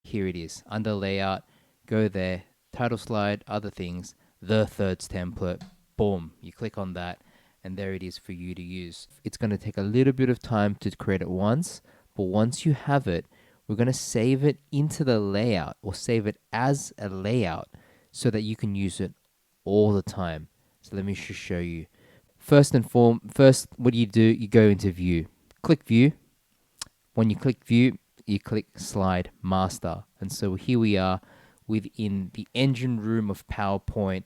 Here it is. Under layout, go there, title slide, other things, the thirds template, boom. You click on that and there it is for you to use. It's going to take a little bit of time to create it once, but once you have it, we're going to save it into the layout or save it as a layout so that you can use it all the time. So let me just show you. First, what do? You go into view, click view. When you click view, you click slide master. And so here we are within the engine room of PowerPoint.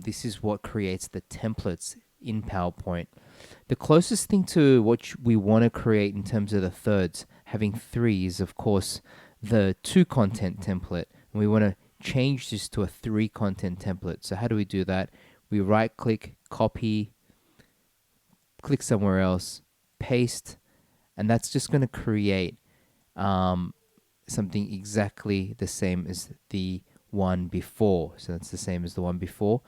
This is what creates the templates in PowerPoint. The closest thing to what we want to create in terms of the thirds, having three, is of course the 2 content template. And we want to change this to a 3 content template. So how do we do that? We right click, copy, click somewhere else, paste, and that's just going to create something exactly the same as the one before. So that's the same as the one before,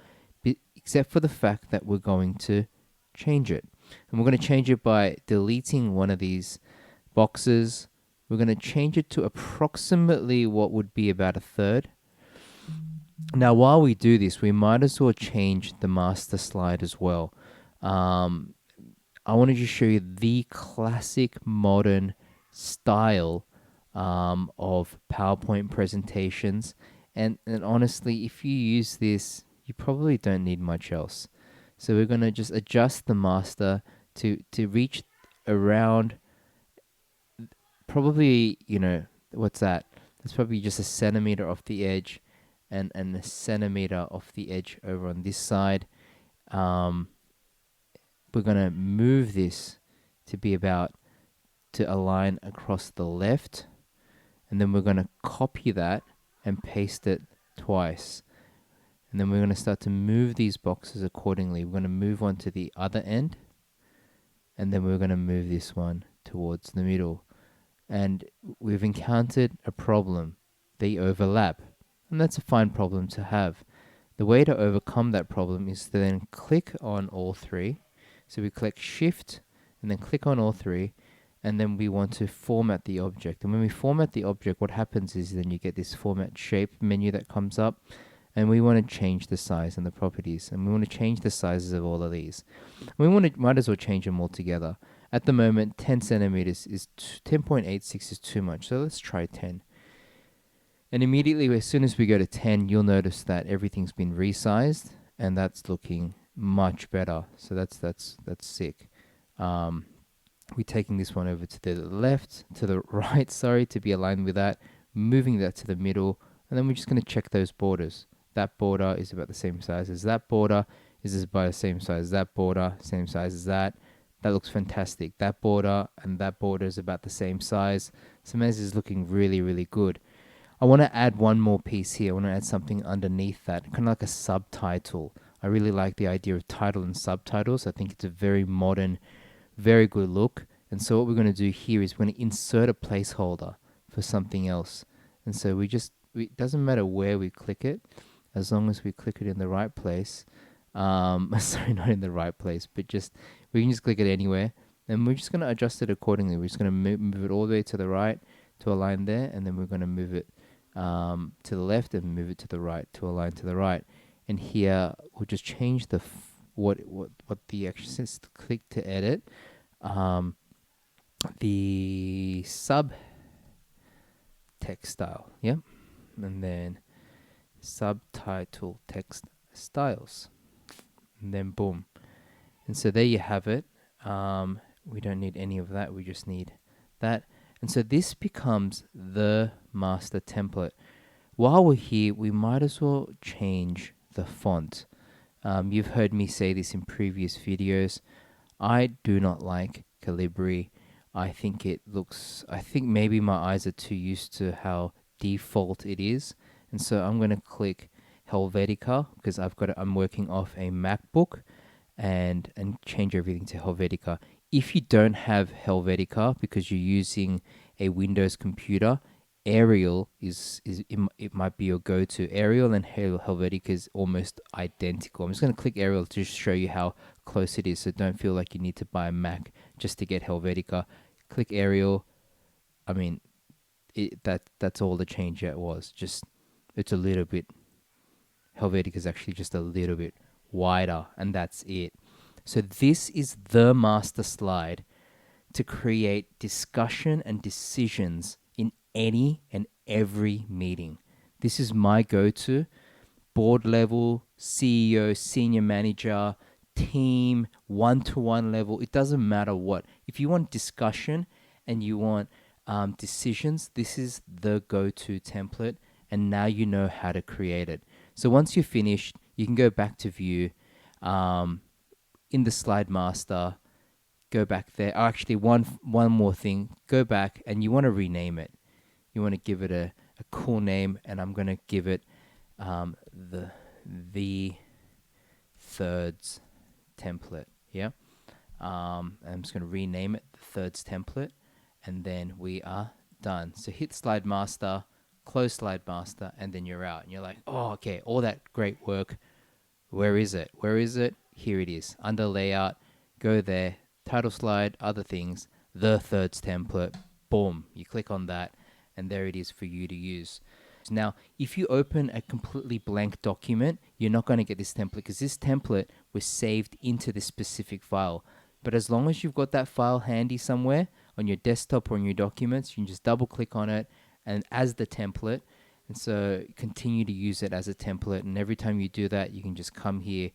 except for the fact that we're going to change it. And we're going to change it by deleting one of these boxes. We're going to change it to approximately what would be about a third. Now, while we do this, we might as well change the master slide as well. I wanted to show you the classic modern style of PowerPoint presentations. And honestly, if you use this, you probably don't need much else. So we're going to just adjust the master to reach around probably, what's that? That's probably just a centimeter off the edge and a centimeter off the edge over on this side. We're going to move this to be to align across the left. And then we're going to copy that and paste it twice. And then we're going to start to move these boxes accordingly. We're going to move on to the other end. And then we're going to move this one towards the middle. And we've encountered a problem. They overlap. And that's a fine problem to have. The way to overcome that problem is to then click on all 3. So we click Shift and then click on all 3, and then we want to format the object. And when we format the object, what happens is then you get this format shape menu that comes up, and we want to change the size and the properties, and we want to change the sizes of all of these. Might as well change them all together. At the moment, 10 centimeters is 10.86 is too much, so let's try 10. And immediately, as soon as we go to 10, you'll notice that everything's been resized, and that's looking much better. So that's sick. We're taking this one over to the right, to be aligned with that, moving that to the middle, and then we're just going to check those borders. That border is about the same size as that border, is about the same size as that border, same size as that. That looks fantastic. That border and that border is about the same size. So this is looking really, really good. I want to add one more piece here. I want to add something underneath that, kind of like a subtitle. I really like the idea of title and subtitles. I think it's a very modern, very good look. And so what we're going to do here is we're going to insert a placeholder for something else. And so it doesn't matter where we click it, as long as we click it in the right place. Sorry, not in the right place, but we can just click it anywhere. And we're just going to adjust it accordingly. We're just going to move it all the way to the right to align there. And then we're going to move it to the left and move it to the right to align to the right. And here we'll just change what the action says. Click to edit. The sub text style, yep, and then subtitle text styles, and then boom. And so there you have it. We don't need any of that. We just need that. And so this becomes the master template. While we're here, we might as well change the font. You've heard me say this in previous videos. I do not like Calibri. I think maybe my eyes are too used to how default it is. And so I'm going to click Helvetica because I'm working off a MacBook and change everything to Helvetica. If you don't have Helvetica because you're using a Windows computer, Arial it might be your go-to. Arial and Helvetica is almost identical. I'm just going to click Arial to show you how close it is, so don't feel like you need to buy a Mac just to get Helvetica. Click Arial. I mean, that's all the change it was. Just it's a little bit, Helvetica is actually just a little bit wider, and that's it. So this is the master slide to create discussion and decisions in any and every meeting. This is my go-to board level, CEO, senior manager, team, one-to-one level. It doesn't matter what. If you want discussion and you want decisions, this is the go-to template, and now you know how to create it. So once you're finished, you can go back to view in the slide master. Go back there. Oh, actually, one more thing. Go back and you want to rename it. You want to give it a cool name, and I'm going to give it the thirds template. Yeah. I'm just going to rename it the thirds template, and then we are done. So hit slide master, close slide master, and then you're out. And you're like, oh, okay, all that great work. Where is it? Where is it? Here it is. Under layout, go there, title slide, other things, the thirds template. Boom. You click on that, and there it is for you to use. Now, if you open a completely blank document, you're not going to get this template because this template was saved into this specific file. But as long as you've got that file handy somewhere on your desktop or in your documents, you can just double click on it and as the template. And so continue to use it as a template. And every time you do that, you can just come here,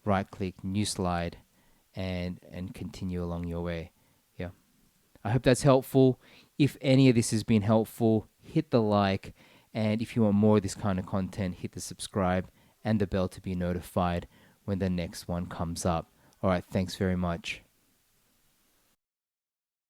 right click, new slide, and continue along your way. Yeah. I hope that's helpful. If any of this has been helpful, hit the like. And if you want more of this kind of content, hit the subscribe and the bell to be notified when the next one comes up. All right, thanks very much.